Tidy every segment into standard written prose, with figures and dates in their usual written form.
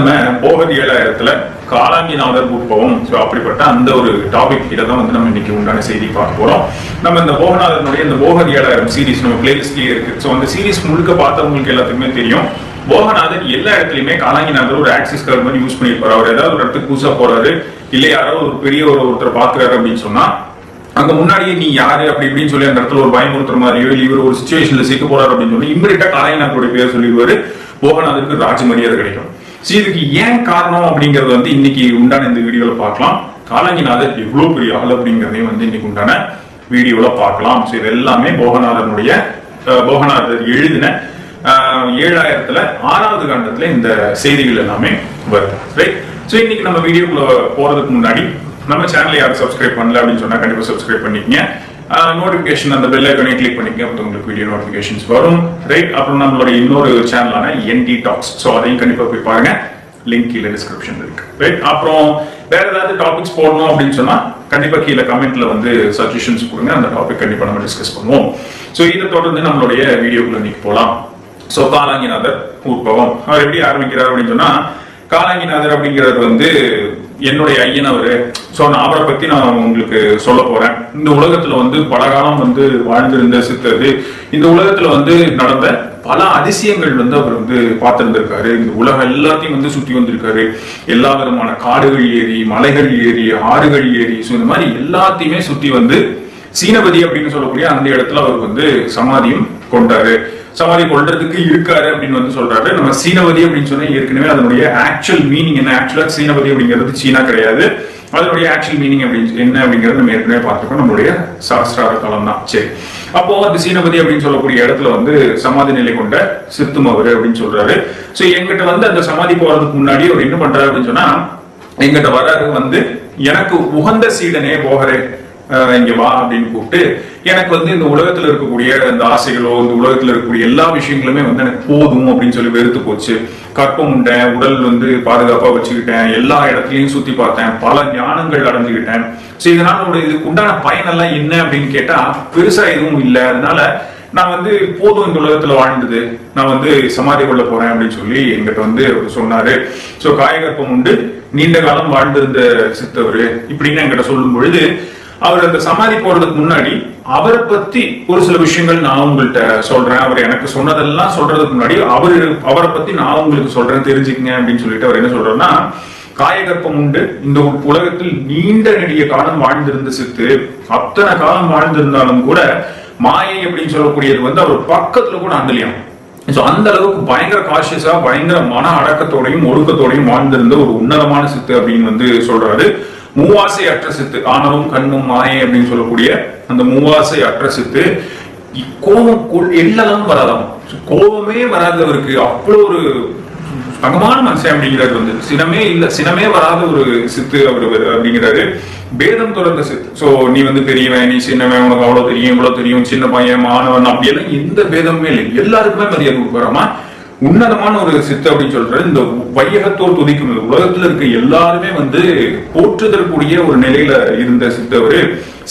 நம்ம போகர் 7000த்துல காலாங்கிநாதர் உற்பவம். ஸோ அப்படிப்பட்ட அந்த ஒரு டாபிக் கிட்ட தான் வந்து நம்ம இன்னைக்கு உண்டான செய்தி பார்க்க போறோம். நம்ம இந்த போகநாதனுடைய இந்த போகர் 7000 சீரிஸ் நம்ம பிளேலிஸ்ட்லயே இருக்கு. ஸோ அந்த சீரிஸ் முழுக்க பார்த்தவங்களுக்கு எல்லாத்துக்குமே தெரியும், போகநாதர் எல்லா இடத்துலயுமே காலாங்கிநாதர் ஒரு ஆக்சிஸ் கர்வ் மாதிரி யூஸ் பண்ணிருப்பாரு. அவர் ஏதாவது ஒரு இடத்துக்கு புதுசா போறாரு, இல்லை யாரோ ஒரு பெரிய ஒருத்தர் பாக்குறாரு அப்படின்னு சொன்னா அங்க முன்னாடியே நீ யாரு அப்படி இப்படின்னு சொல்லி அந்த இடத்துல ஒரு பயமுறுத்துற மாதிரியோ இல்லை இவர் ஒரு சிச்சுவேஷன்ல சிக்க போறாரு அப்படின்னு சொல்லி இம்மிடியா காலாங்கிநாதருடைய பேர் சொல்லிடுவாரு. போகநாதருக்கு ராஜ மரியாதை கிடைக்கும். இதுக்கு ஏன் காரணம் அப்படிங்கறது வந்து இன்னைக்கு உண்டான இந்த வீடியோல பார்க்கலாம். காலாங்கிநாதர் எவ்வளவு பெரிய ஆள் அப்படிங்கறதையும் வந்து இன்னைக்கு உண்டான வீடியோல பார்க்கலாம். ஸோ இது எல்லாமே போகநாதர் எழுதின 7000த்துல 6வது காண்டத்துல இந்த செய்திகள் எல்லாமே வருது. ரைட். ஸோ இன்னைக்கு நம்ம வீடியோக்குள்ள போறதுக்கு முன்னாடி நம்ம சேனலை யாரும் சப்ஸ்கிரைப் பண்ணல அப்படின்னு சொன்னா கண்டிப்பா சப்ஸ்கிரைப் பண்ணிக்கங்க. நோட்டிபிகேஷன் அந்த பெல் ஐகானை கிளிக் பண்ணிக்கங்க, அப்போ உங்களுக்கு வீடியோ நோட்டிபிகேஷன்ஸ் வரும். ரைட். அப்புறம் நம்மளோட இன்னொரு சேனலான என்டி டாக்ஸ், ஸோ அதையும் கண்டிப்பா போய் பாருங்க, லிங்க் கீழே டிஸ்கிரிப்ஷன் இருக்கு. ரைட். அப்புறம் வேற ஏதாவது டாபிக்ஸ் போடணும் அப்படின்னு சொன்னா கண்டிப்பா கீழே கமெண்ட்ல வந்து சஜஷன்ஸ் கொடுங்க, அந்த டாபிக் கண்டிப்பா நம்ம டிஸ்கஸ் பண்ணுவோம். ஸோ இதை தொடர்ந்து நம்மளுடைய வீடியோக்குள்ள இன்னைக்கு போலாம். ஸோ காலாங்கிநாதர் உற்பவம் அவர் எப்படி ஆரம்பிக்கிறார் அப்படின்னு சொன்னா, காலாங்கிநாதர் அப்படிங்கிறது வந்து என்னுடைய ஐயன் அவரு. சோ நான் அவரை பத்தி நான் உங்களுக்கு சொல்ல போறேன். இந்த உலகத்துல வந்து பல காலம் வந்து வாழ்ந்திருந்த சித்தர், இந்த உலகத்துல வந்து நடந்த பல அதிசயங்கள் வந்து அவர் வந்து பார்த்திருந்திருக்காரு. இந்த உலகம் எல்லாத்தையும் வந்து சுத்தி வந்திருக்காரு. எல்லா விதமான காடுகள் ஏறி, மலைகள் ஏறி, ஆறுகள் ஏறி, ஸோ இந்த மாதிரி எல்லாத்தையுமே சுத்தி வந்து சீனபதி அப்படின்னு சொல்லக்கூடிய அந்த இடத்துல அவர் வந்து சமாதியும் கொண்டாரு. சமாதி கொள்றதுக்கு இருக்காரு அப்படின்னு வந்து சொல்றாரு. நம்ம சீனபதி அப்படின்னு சொன்னா ஏற்கனவே அதனுடைய ஆக்சுவல் மீனிங் என்ன, ஆக்சுவலா சீனபதி அப்படிங்கிறது சீனா கிடையாது, அதனுடைய ஆக்சுவல் மீனிங் என்ன அப்படிங்கறது நம்ம ஏற்கனவே பார்த்துக்கோம், நம்மளுடைய சாஸ்திரார காலம் தான். சரி, அப்போ அந்த சீனபதி அப்படின்னு சொல்லக்கூடிய இடத்துல வந்து சமாதி நிலை கொண்ட சித்தும் அவரு அப்படின்னு சொல்றாரு. சோ எங்கிட்ட வந்து அந்த சமாதி போறதுக்கு முன்னாடி அவர் என்ன பண்றாரு அப்படின்னு சொன்னா, எங்கிட்ட வர்றாரு வந்து, எனக்கு உகந்த சீடனே போகரே இங்க வா அப்படின்னு கூப்பிட்டு, எனக்கு வந்து இந்த உலகத்துல இருக்கக்கூடிய இந்த ஆசைகளோ இந்த உலகத்துல இருக்கக்கூடிய எல்லா விஷயங்களுமே வந்து எனக்கு போதும் அப்படின்னு சொல்லி வெறுத்து போச்சு. கற்பம் உண்டேன், உடல் வந்து பாதுகாப்பா வச்சுக்கிட்டேன், எல்லா இடத்துலயும் சுத்தி பார்த்தேன், பல ஞானங்கள் அடைஞ்சுக்கிட்டேன். சோ இதனால இதுக்கு உண்டான பயனெல்லாம் என்ன அப்படின்னு கேட்டா பெருசா எதுவும் இல்லை. அதனால நான் வந்து போதும் இந்த உலகத்துல வாழ்ந்தது, நான் வந்து சமாதி கொள்ள போறேன் அப்படின்னு சொல்லி எங்கிட்ட வந்து சொன்னாரு. சோ காயகற்பம் உண்டு, நீண்ட காலம் வாழ்ந்திருந்த சித்தவர் இப்படின்னு என்கிட்ட சொல்லும் பொழுது, அவர் அந்த சமாதி போறதுக்கு முன்னாடி அவரை பத்தி ஒரு சில விஷயங்கள் நான் உங்கள்கிட்ட சொல்றேன். அவர் எனக்கு சொன்னதெல்லாம் சொல்றதுக்கு முன்னாடி அவரை பத்தி நான் உங்களுக்கு சொல்றேன், தெரிஞ்சுக்கங்க அப்படின்னு சொல்லிட்டு அவர் என்ன சொல்றாருன்னா, காயகற்பம் உண்டு, இந்த உலகத்தில் நீண்ட நெடிய காலம் வாழ்ந்திருந்த சித்து, அத்தனை காலம் வாழ்ந்திருந்தாலும் கூட மாயை அப்படின்னு சொல்லக்கூடியது வந்து அவர் பக்கத்துல கூட அந்தலியம். சோ அந்த அளவுக்கு பயங்கர காஷியஸா, பயங்கர மன அடக்கத்தோடையும் ஒடுக்கத்தோடையும் வாழ்ந்திருந்த ஒரு உன்னதமான சித்து அப்படின்னு வந்து சொல்றாரு. மூவாசை அற்ற சித்து, ஆணவம் கண்ணும் மாயை அப்படின்னு சொல்லக்கூடிய அந்த மூவாசை அற்ற சித்து, கோபம் எல்லாம் வராதாம், கோபமே வராதவருக்கு அவ்வளவு ஒரு தங்கமான மனுஷன் அப்படிங்கிறது வந்து சினமே வராத ஒரு சித்து அவர் அப்படிங்கிறாரு. பேதம் தொடர்ந்த சித்து. சோ நீ வந்து பெரியவன், நீ சின்னவன், உனக்கு அவ்வளவு தெரியும் இவ்வளவு தெரியும், சின்ன பையன் மாணவன் அப்படியெல்லாம் எந்த பேதமுமே இல்லை, எல்லாருக்குமே மரியாதை கொடுக்குறாமா, உன்னதமான ஒரு சித்து அப்படின்னு சொல்றாரு. இந்த வையகத்தோர் துதிக்கும் உலகத்துல இருக்க எல்லாருமே வந்து போற்றுதற்கூடிய ஒரு நிலையில இருந்த சித்து அவரு.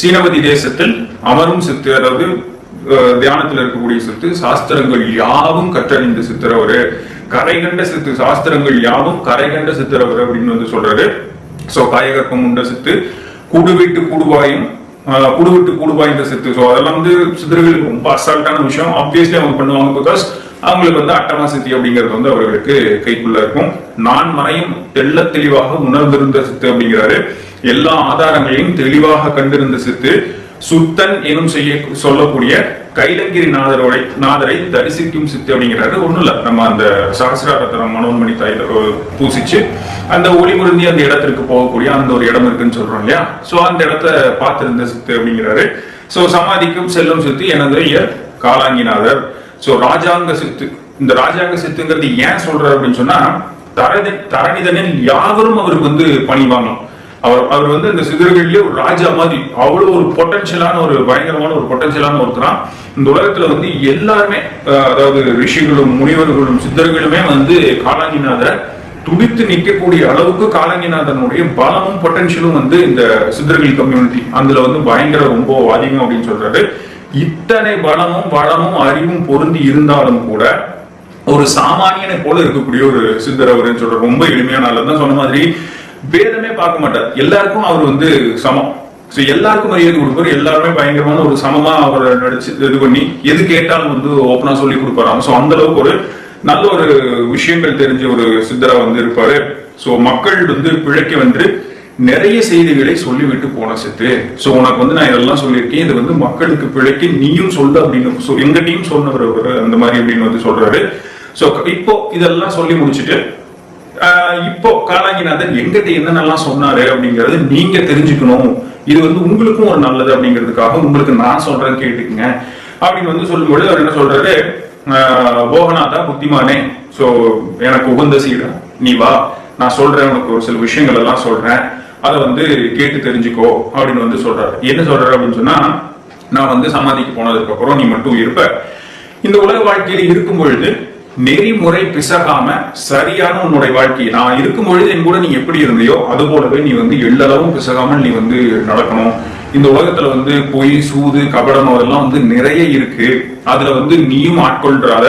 சீனபதி தேசத்தில் அமரும் சித்து, அதாவது தியானத்துல இருக்கக்கூடிய சித்து, சாஸ்திரங்கள் யாவும் கற்றறிந்த சித்தர் அவரு, கரை கண்ட சித்து, சாஸ்திரங்கள் யாவும் கரை கண்ட சித்தர் அவரு அப்படின்னு வந்து சொல்றாரு. சோ காயகற்பம் உண்ட சித்து, கூடுவிட்டு கூடுவாய்ந்த சித்து. சோ அதெல்லாம் வந்து சித்தர்களுக்கு ரொம்ப அசால்ட்டான விஷயம். ஆப்வியஸ்லி அவங்க பண்ணுவாங்க, பிகாஸ் அவங்களுக்கு வந்து அட்டமா சித்தி அப்படிங்கிறது வந்து அவர்களுக்கு கைக்குள்ள இருக்கும். நான் மறையும் தெள்ள தெளிவாக உணர்ந்திருந்த சித்து அப்படிங்கிறாரு. எல்லா ஆதாரங்களையும் தெளிவாக கண்டிருந்த சித்து, சுத்தன் எனும் சொல்லக்கூடிய கைலங்கிரி நாதரை தரிசிக்கும் சித்து அப்படிங்கிறாரு. ஒண்ணும் இல்ல, நம்ம அந்த சகசிராரத்தனம் மனோன்மணி தாயில பூசிச்சு அந்த ஒளிமுருந்தி அந்த இடத்திற்கு போகக்கூடிய அந்த ஒரு இடம் இருக்குன்னு சொல்றோம் இல்லையா. சோ அந்த இடத்த பார்த்திருந்த சித்து அப்படிங்கிறாரு. சோ சமாதிக்கும் செல்லும் சித்து எனது காலாங்கிநாதர். சோ ராஜாங்க சித்து, இந்த ராஜாங்க சித்துங்கிறது ஏன் சொல்றாரு அப்படின்னு சொன்னா, தரணிதனில் யாவரும் அவருக்கு வந்து பணிவாங்க. அவர் வந்து இந்த சிதறுகளிலே ஒரு ராஜா மாதிரி, அவ்வளவு ஒரு பொட்டன்ஷியலான ஒரு பயங்கரமான ஒரு பொட்டன்ஷியலான ஒருத்தரா. இந்த உலகத்துல வந்து எல்லாருமே, அதாவது ரிஷிகளும் முனிவர்களும் சித்தர்களுமே வந்து காலாங்கிநாதரை துடித்து நிற்கக்கூடிய அளவுக்கு காலாங்கிநாதனுடைய பலமும் பொட்டன்ஷியலும் வந்து இந்த சித்தர்கள் கம்யூனிட்டி அதுல வந்து பயங்கர ரொம்ப அதிகம் அப்படின்னு சொல்றாரு. இத்தனை பலமும் வளமும் அறிவும் பொருந்தி இருந்தாலும் கூட ஒரு சாமானியனை போல இருக்கக்கூடிய ஒரு சித்தர் அவருன்னு சொல்ற. ரொம்ப எளிமையான ஆள் தான். சொன்ன மாதிரி வேதமே பார்க்க மாட்டார். எல்லாருக்கும் அவர் வந்து சமம். எல்லாருக்கும் மரியாதை கொடுப்பாரு. எல்லாருமே பயங்கரமான ஒரு சமமா அவரை நடிச்சு இது பண்ணி எது கேட்டாலும் வந்து ஓப்பனா சொல்லி கொடுப்பாராம். சோ அந்த அளவுக்கு ஒரு நல்ல ஒரு விஷயங்கள் தெரிஞ்ச ஒரு சித்தரா வந்து இருப்பாரு. சோ மக்கள் வந்து பிழைக்க வந்து நிறைய செய்திகளை சொல்லிவிட்டு போன சித்து. சோ உனக்கு வந்து நான் இதெல்லாம் சொல்லியிருக்கேன், இது வந்து மக்களுக்கு பிழைக்க நீயும் சொல்லு அப்படின்னு எங்கிட்டையும் சொன்னவர் அந்த மாதிரி அப்படின்னு வந்து சொல்றாரு. சோ இப்போ இதெல்லாம் சொல்லி முடிச்சுட்டு இப்போ காலாங்கிநாதன் எங்கிட்ட என்னென்னலாம் சொன்னாரு அப்படிங்கறது நீங்க தெரிஞ்சுக்கணும், இது வந்து உங்களுக்கும் ஒரு நல்லது அப்படிங்கிறதுக்காக உங்களுக்கு நான் சொல்றேன் கேட்டுக்குங்க அப்படின்னு வந்து சொல்லும்போது அவர் என்ன சொல்றாரு, போகநாதா புத்திமானே, சோ எனக்கு உகந்த சீடா நீ வா, நான் சொல்றேன், உனக்கு ஒரு சில விஷயங்கள் எல்லாம் சொல்றேன், அதை வந்து கேட்டு தெரிஞ்சுக்கோ அப்படின்னு வந்து சொல்றாரு. என்ன சொல்றாரு அப்படின்னு சொன்னா, நான் வந்து சமாதிக்கு போனதுக்கு அப்புறம் நீ மட்டும் இருப்ப, இந்த உலக வாழ்க்கையில இருக்கும் பொழுது நெறிமுறை பிசகாம சரியான உன்னுடைய வாழ்க்கை, நான் இருக்கும் பொழுது என் கூட நீ எப்படி இருந்தியோ அது போலவே நீ வந்து எள்ளளவும் பிசகாமல் நீ வந்து நடக்கணும். இந்த உலகத்துல வந்து பொய் சூது கபடம் அதெல்லாம் வந்து நிறைய இருக்கு, அதுல வந்து நீயும் ஆட்கொள்றாத,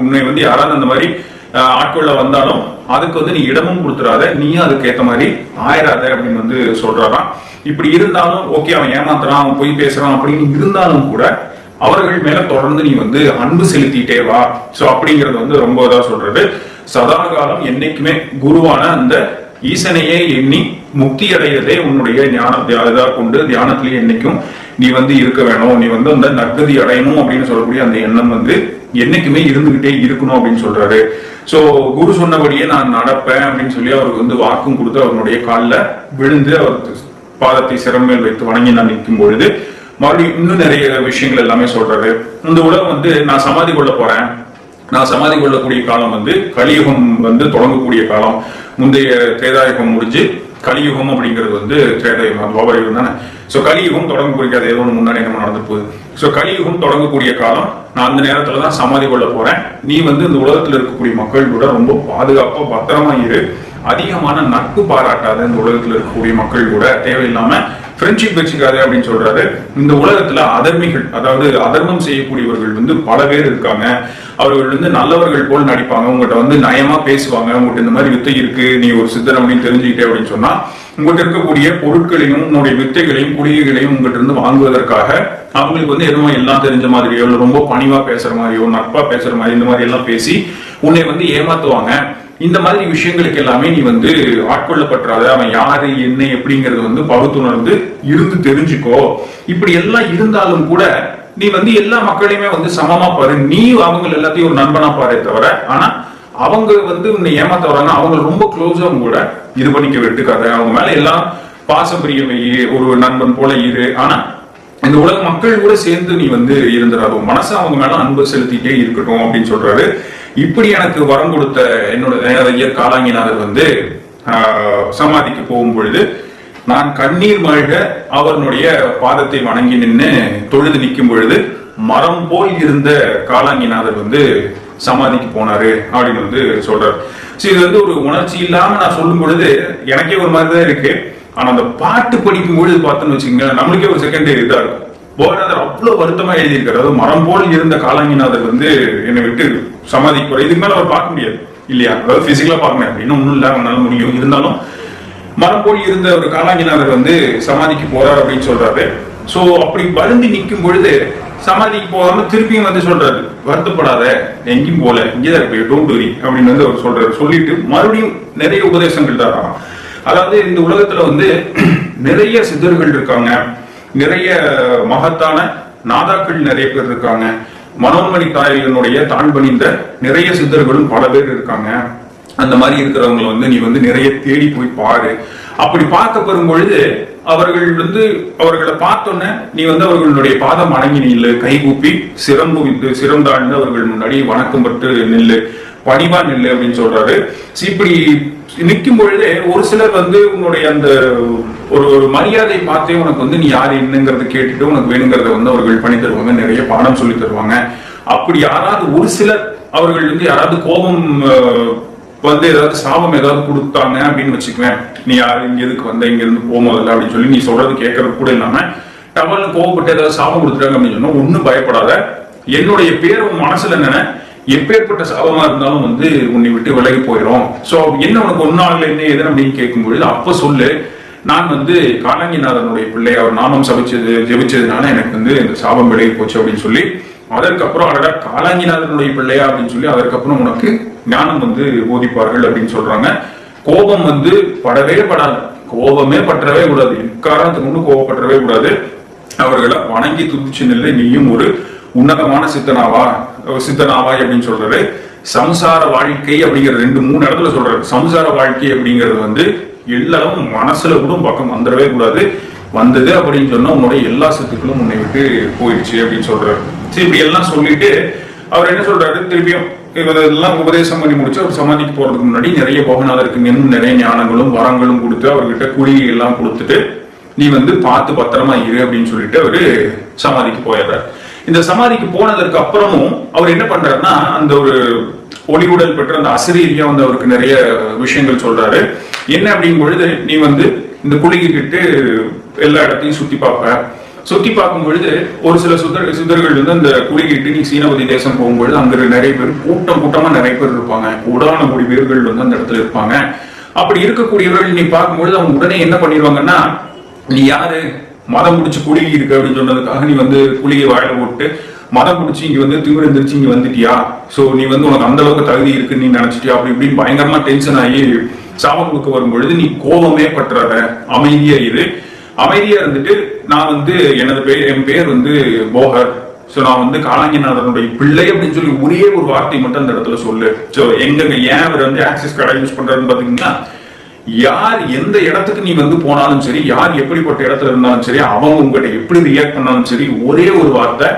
உன்னை வந்து யாராவது அந்த மாதிரி ஆட்கொள்ள வந்தாலும் அதுக்கு வந்து நீ இடமும் கொடுத்துறாத, நீயும் அதுக்கு ஏத்த மாதிரி ஆயிராத அப்படின்னு வந்து சொல்றாராம். இப்படி இருந்தாலும் ஓகே, அவன் ஏமாத்துறான், அவன் பொய் பேசுறான் அப்படின்னு இருந்தாலும் கூட அவர்கள் மேல தொடர்ந்து நீ வந்து அன்பு செலுத்திட்டே வா. சோ அப்படிங்கறது வந்து ரொம்ப இதா சொல்றது. சதா காலம் என்னைக்குமே குருவான அந்த ஈசனையே எண்ணி முக்தி அடையதே உன்னுடைய ஞானத்தை கொண்டு தியானத்திலேயே என்னைக்கும் நீ வந்து இருக்க வேணும், நீ வந்து அந்த நற்கதி அடையணும் அப்படின்னு சொல்லக்கூடிய அந்த எண்ணம் வந்து என்னைக்குமே இருந்துகிட்டே இருக்கணும் அப்படின்னு சொல்றாரு. சோ குரு சொன்னபடியே நான் நடப்பேன் அப்படின்னு சொல்லி அவருக்கு வந்து வாக்கும் கொடுத்து அவருடைய காலில் விழுந்து அவர் பாதத்தை சிறமேல் வைத்து வணங்கி நான் நிற்கும் பொழுது மறுபடியும் இன்னும் நிறைய விஷயங்கள் எல்லாமே சொல்றாரு. இந்த உலகம் வந்து நான் சமாதி கொள்ள போறேன், நான் சமாதி கொள்ளக்கூடிய காலம் வந்து கலியுகம் வந்து தொடங்கக்கூடிய காலம். முந்தைய திரேதாயுகம் முடிஞ்சு கலியுகம் அப்படிங்கிறது வந்து திரேதாயுகம் துவாபரயுகம் தானே. சோ கலியுகம் தொடங்கக்கூடிய ஏதோ ஒன்று முன்னாடி நம்ம நடந்து போகுது. சோ கலியுகம் தொடங்கக்கூடிய காலம், நான் அந்த நேரத்துலதான் சமாதி கொள்ள போறேன். நீ வந்து இந்த உலகத்துல இருக்கக்கூடிய மக்கள் கூட ரொம்ப பாதுகாப்பா பத்திரமா இரு, அதிகமான நட்பு பாராட்டாத இந்த உலகத்துல இருக்கக்கூடிய மக்கள் கூட தேவையில்லாம ஃப்ரெண்ட்ஷிப் வச்சுக்காது அப்படின்னு சொல்றாரு. இந்த உலகத்துல அதர்மிகள், அதாவது அதர்மம் செய்யக்கூடியவர்கள் வந்து பல பேர் இருக்காங்க. அவர்கள் வந்து நல்லவர்கள் போல் நடிப்பாங்க, உங்கள்கிட்ட வந்து நயமா பேசுவாங்க, உங்கள்கிட்ட இந்த மாதிரி வித்தை இருக்கு, நீ ஒரு சித்தர் அப்படின்னு தெரிஞ்சுக்கிட்டே அப்படின்னு சொன்னா உங்கள்கிட்ட இருக்கக்கூடிய பொருட்களையும் உன்னுடைய வித்தைகளையும் குடிகைகளையும் உங்கள்கிட்ட இருந்து வாங்குவதற்காக அவங்களுக்கு வந்து எதுவும் எல்லாம் தெரிஞ்ச மாதிரியோ இல்லை ரொம்ப பணிவா பேசுற மாதிரியோ நட்பா பேசுற மாதிரி இந்த மாதிரி எல்லாம் பேசி உன்னை வந்து ஏமாத்துவாங்க. இந்த மாதிரி விஷயங்களுக்கு எல்லாமே நீ வந்து ஆட்கொள்ளப்பட்டாத, அவன் யாரு என்ன எப்படிங்கிறது வந்து பகுத்துணர்ந்து இருந்து தெரிஞ்சுக்கோ. இப்படி எல்லாம் இருந்தாலும் கூட நீ வந்து எல்லா மக்களையுமே வந்து சமமா பாரு, நீ அவங்க எல்லாத்தையும் ஒரு நண்பனா பாரு தவிர, ஆனா அவங்க வந்து உன்னை ஏமாத்த வராங்க, அவங்க ரொம்ப க்ளோஸா கூட இது பண்ணிக்க விட்டுக்காத, அவங்க மேல எல்லாம் பாசம் பிரிய வை, ஒரு நண்பன் போல இரு, ஆனா இந்த உலக மக்கள் கூட சேர்ந்து நீ வந்து இருந்துடாது, மனசு அவங்க மேல அன்பு செலுத்திட்டே இருக்கட்டும் அப்படின்னு சொல்றாரு. இப்படி எனக்கு வரம் கொடுத்த என்னோட காலாங்கிநாதர் வந்து சமாதிக்கு போகும் பொழுது நான் கண்ணீர் மல்க அவருடைய பாதத்தை வணங்கி நின்று தொழுது நிற்கும் பொழுது மரம் போல் இருந்த காலாங்கிநாதர் வந்து சமாதிக்கு போனாரு அப்படின்னு வந்து சொல்றாரு. இது வந்து ஒரு உணர்ச்சி இல்லாம நான் சொல்லும் பொழுது எனக்கே ஒரு மாதிரிதான் இருக்கு. ஆனா அந்த பாட்டு படிக்கும் பொழுது பார்த்தோன்னு வச்சுக்கோங்க, நம்மளுக்கே ஒரு செகண்ட் இதா இருக்கும். போகநாதர் அவ்வளவு வருத்தமா எழுதியிருக்காரு. அதாவது மரம் போல் இருந்த காலாங்கிநாதர் வந்து என்னை விட்டு சமாதிக்கு போற, இதுக்கு மேல அவர் பார்க்க முடியாது இல்லையா, அதாவது பிசிக்கலா பார்க்க முடியாது, இன்னும் ஒண்ணும் இல்ல அவனால முடியும், இருந்தாலும் மரம் போல் இருந்த ஒரு காலாங்கிநாதர் வந்து சமாதிக்கு போறாரு அப்படின்னு சொல்றாரு. சோ அப்படி வருந்தி நிற்கும் பொழுது சமாதிக்கு போகாம திருப்பியும் வந்து சொல்றாரு, வருத்தப்படாத, எங்கேயும் போல, இங்கேதான் இருப்பேன், டோன்ட் வரி அப்படின்னு வந்து அவர் சொல்றாரு. சொல்லிட்டு மறுபடியும் நிறைய உபதேசங்கள் தரான். அதாவது இந்த உலகத்துல வந்து நிறைய சித்தர்கள் இருக்காங்க, நிறைய மகத்தான நாதாக்கள் நிறைய பேர் இருக்காங்க, மனோன்மணி தாயகனுடைய தான் பணிந்த நிறைய சித்தர்களும் பல பேர் இருக்காங்க. அந்த மாதிரி இருக்கிறவங்களை வந்து நீ வந்து நிறைய தேடி போய் பாரு. அப்படி பார்க்க பெறும் பொழுது அவர்கள் வந்து அவர்களை பார்த்தோன்னே நீ வந்து அவர்களுடைய பாதம் அடங்கி நில்லு, கைகூப்பி சிரம் தாழ்ந்து அவர்கள் முன்னாடி வணக்கம் பட்டு நில்லு, பணிவா நில்லு அப்படின்னு சொல்றாரு. இப்படி நிற்கும் பொழுதே ஒரு சிலர் வந்து உன்னுடைய அந்த ஒரு மரியாதை பார்த்தே உனக்கு வந்து நீ யாரு என்னங்கிறத கேட்டுட்டு உனக்கு வேணுங்கிறத வந்து அவர்கள் பண்ணி தருவாங்க, நிறைய பாடம் சொல்லி தருவாங்க. அப்படி யாராவது ஒரு சிலர் அவர்கள் வந்து யாராவது கோபம் வந்து ஏதாவது சாபம் ஏதாவது கொடுத்தாங்க அப்படின்னு வச்சுக்குவேன், நீ யாரு, இங்க எதுக்கு வந்த, இங்க இருந்து போகும்போதில்ல அப்படின்னு சொல்லி நீ சொல்றது கேட்கறது கூட இல்லாம டவல்னு கோவப்பட்டு ஏதாவது சாபம் கொடுத்துட்டாங்க அப்படின்னு சொன்னா ஒன்னும் பயப்படாத, என்னுடைய பேர் உன் மனசுல என்னென்ன எப்பேற்பட்ட சாபமா இருந்தாலும் வந்து உன்னை விட்டு விலகி போயிடும். சோ என்ன உனக்கு ஒன்னால என்ன எது அப்படின்னு கேட்கும்பொழுது அப்ப சொல்லு, நான் வந்து காலாங்கிநாதனுடைய பிள்ளை, அவர் நாமம் ஜெபிச்சதுனால எனக்கு வந்து இந்த சாபம் விலகி போச்சு அப்படின்னு சொல்லி, அதற்கப்புறம் அடடா காலாங்கிநாதனுடைய பிள்ளையா அப்படின்னு சொல்லி அதற்கப்புறம் உனக்கு ஞானம் வந்து போதிப்பார்கள் அப்படின்னு சொல்றாங்க. கோபம் வந்து படவே படாது, கோபமே பற்றவே கூடாது, எக்காரணத்துக்கு முன்னு கோபப்பற்றவே கூடாது. அவர்களை வணங்கி துதிச்சு நிலை, நீயும் ஒரு உன்னதமான சித்தனாவாய் அப்படின்னு சொல்றாரு. சம்சார வாழ்க்கை அப்படிங்கிற 2-3 இடத்துல சொல்றாரு. சம்சார வாழ்க்கை அப்படிங்கிறது வந்து எல்லாரும் மனசுல கூட பக்கம் வந்துடவே கூடாது. வந்தது அப்படின்னு சொன்னா உன்னுடைய எல்லா சத்துக்களும் உன்னை விட்டு போயிடுச்சு அப்படின்னு சொல்றாரு. சரி, இப்படி எல்லாம் சொல்லிட்டு அவர் என்ன சொல்றாரு, திருப்பியும் இதெல்லாம் உபதேசம் பண்ணி முடிச்சு அவர் சமாதிக்கு போறதுக்கு முன்னாடி நிறைய போகநாதருக்கு இன்னும் நிறைய ஞானங்களும் வரங்களும் கொடுத்து அவர்கிட்ட குழி எல்லாம் கொடுத்துட்டு நீ வந்து பார்த்து பத்திரமா இரு அப்படின்னு சொல்லிட்டு அவரு சமாதிக்கு போயிடுறாரு. இந்த சமாதிக்கு போனதற்கு அப்புறமும் அவர் என்ன பண்றாருன்னா, அந்த ஒரு ஒளிவுடல் பெற்ற அந்த அசரீரியா வந்து அவருக்கு நிறைய விஷயங்கள் சொல்றாரு. என்ன அப்படிங்கும் பொழுது, நீ வந்து இந்த குளிக்கிட்டு எல்லா இடத்தையும் சுத்தி பார்க்கும் பொழுது ஒரு சில சித்தர்கள் வந்து அந்த குளிக்கிட்டு நீ சீனபதி தேசம் போகும்பொழுது அங்க நிறைய பேர் கூட்டமா நிறைய பேர் இருப்பாங்க, கூடான கோடி பேர்கள் வந்து அந்த இடத்துல இருப்பாங்க. அப்படி இருக்கக்கூடியவர்கள் நீ பார்க்கும்பொழுது அவங்க உடனே என்ன பண்ணிடுவாங்கன்னா, நீ யாரு மதம் முடிச்சு குளிகி இருக்கு அப்படின்னு சொன்னதுக்காக நீ வந்து குளிகை வாயில போட்டு மதம் முடிச்சு இங்க வந்து திமிர்ந்திருச்சு இங்க வந்துட்டியா, சோ நீ வந்து உனக்கு அந்த அளவுக்கு தகுதி இருக்குன்னு நீ நினைச்சிட்டியா, அப்படி இப்படின்னு பயங்கரமா டென்ஷன் ஆகி சாபம் கொடுக்க வரும் பொழுது நீ கோபமே பற்றாத, அமைதியா இரு. அமைதியா இருந்துட்டு நான் வந்து என் பேர் வந்து போகர், சோ நான் வந்து காலாங்கிநாதனுடைய பிள்ளை அப்படின்னு சொல்லி ஒரே ஒரு வார்த்தை மட்டும் அந்த இடத்துல சொல்லு. சோ ஏன் அவர் வந்து ஆக்சிஸ் கார்டை யூஸ் பண்றாருன்னு பாத்தீங்கன்னா, யார் எந்த இடத்துக்கு நீ வந்து போனாலும் சரி, யார் எப்படிப்பட்ட இடத்துல இருந்தாலும் சரி, அவங்க உங்ககிட்ட எப்படி ரியாக்ட் பண்ணாலும் சரி, ஒரே ஒரு வார்த்தை,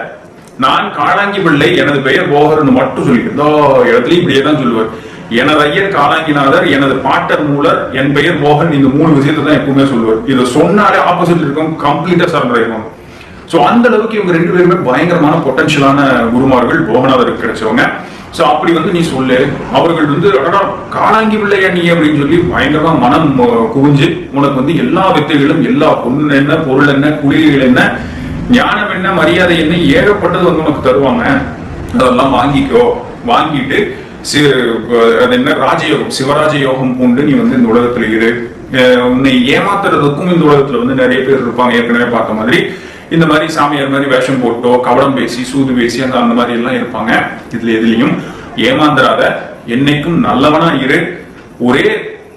நான் காலாங்கி பிள்ளை, எனது பெயர் போகர்னு மட்டும் சொல்லிட்டு எல்லா இடத்துலயும் இப்படியே தான் சொல்லுவார். எனது ஐயர் காலாங்கிநாதர், எனது பாட்டர் மூலர், என் பெயர் போகன், இந்த 3 விஷயத்தை தான் எப்பவுமே சொல்லுவார். இதை சொன்னாலே ஆப்போசிட் இருக்கும், கம்ப்ளீட்டா சரண்டர் ஆயிடுவாங்க. சோ அந்த அளவுக்கு இவங்க 2 பேருமே பயங்கரமான பொட்டன்ஷியலான குருமார்கள் போகநாதருக்கு கிடைச்சவங்க. சோ அப்படி வந்து நீ சொல்லு, அவர்கள் வந்து காலாங்கி பிள்ளையா நீ அப்படின்னு சொல்லி பயங்கரமா மனம் குவிஞ்சு உனக்கு வந்து எல்லா வித்தைகளும், எல்லா பொண்ணு என்ன, பொருள் என்ன, குளிகள் என்ன, ஞானம் என்ன, மரியாதை என்ன, ஏகப்பட்டது வந்து உனக்கு தருவாங்க. அதெல்லாம் வாங்கிக்கோ. வாங்கிட்டு அது என்ன ராஜயோகம், சிவராஜ யோகம் பூண்டு நீ வந்து இந்த உலகத்துல இரு. உன்னை ஏமாத்துறதுக்கும் இந்த உலகத்துல வந்து நிறைய பேர் இருப்பாங்க. ஏற்கனவே பார்த்த மாதிரி இந்த மாதிரி சாமியார் மாதிரி வேஷம் போட்டோ கவடம் பேசி சூது பேசி அந்த மாதிரி எல்லாம் இருப்பாங்க. இதுல எதுலயும் ஏமாந்துராத, என்னைக்கும் நல்லவனா இரு. ஒரே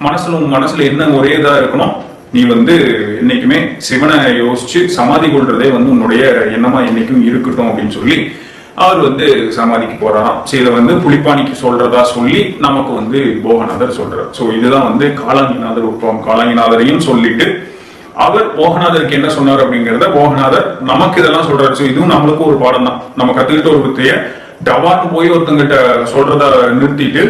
மனசுல உன் மனசுல என்ன ஒரே இதா இருக்கணும், நீ வந்து என்னைக்குமே சிவனை யோசிச்சு சமாதி கொள்றதே வந்து உன்னுடைய எண்ணமா என்னைக்கும் இருக்கட்டும் அப்படின்னு சொல்லி அவர் வந்து சமாதிக்கு போறாராம். இதை வந்து புலிப்பாணிக்கு சொல்றதா சொல்லி நமக்கு வந்து போகநாதர் சொல்றார். சோ இதுதான் வந்து காலாங்கிநாதர் உற்பவம். காலாங்கிநாதரையும் சொல்லிட்டு அவர் போகநாதருக்கு என்ன சொன்னார் அப்படிங்கறத போகநாதர் நமக்கு இதெல்லாம் சொல்றாரு. சோ இதுவும் நம்மளுக்கு ஒரு பாடம் தான். நம்ம கத்துக்கிட்ட ஒரு வித்தைய டவான்னு போய் ஒருத்தங்கிட்ட சொல்றத நிறுத்திட்டு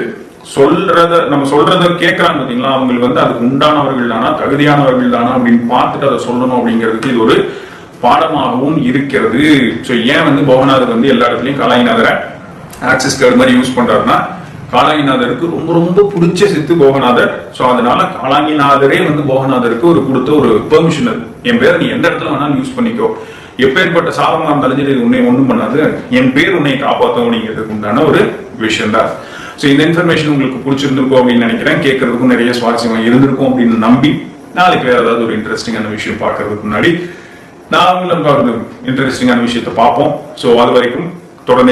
நம்ம சொல்றத கேட்கறாங்க பாத்தீங்களா, அவங்களுக்கு வந்து அதுக்கு உண்டானவர்கள் தானா, தகுதியானவர்கள் தானா அப்படின்னு பார்த்துட்டு அதை சொல்லணும் அப்படிங்கிறதுக்கு இது ஒரு பாடமாகவும் இருக்கிறது. சோ ஏன் வந்து போகநாதர் வந்து எல்லா இடத்துலயும் காலாங்கிநாதரை ஆக்சிஸ் கார்டு மாதிரி யூஸ் பண்றாருன்னா, காலாங்கிநாதருக்கு ரொம்ப ரொம்ப பிடிச்ச சித்து போகநாதர். சோ அதனால காலாங்கிநாதரே வந்து போகநாதருக்கு ஒரு கொடுத்த ஒரு பெர்மிஷன், என் பேர் நீ எந்த இடத்துல வேணாலும் யூஸ் பண்ணிக்கோ, எப்பேற்பட்ட சாபமா இருந்தாலும் இது உன்னை ஒண்ணும் பண்ணாது, என் பேர் உன்னை காப்பாற்றும் அப்படிங்கிறதுக்கு உண்டான ஒரு விஷயம் தான். சோ இந்த இன்ஃபர்மேஷன் உங்களுக்கு பிடிச்சிருந்திருக்கும் அப்படின்னு நினைக்கிறேன். கேட்கறதுக்கும் நிறைய சுவாரஸ்யமா இருந்திருக்கும் அப்படின்னு நம்பி, நாளைக்கு வேற ஏதாவது ஒரு இன்ட்ரெஸ்டிங்கான விஷயம் பார்க்கறதுக்கு முன்னாடி நாங்களும் இன்ட்ரெஸ்டிங்கான விஷயத்தை பார்ப்போம். சோ அது வரைக்கும் தொடர்ந்து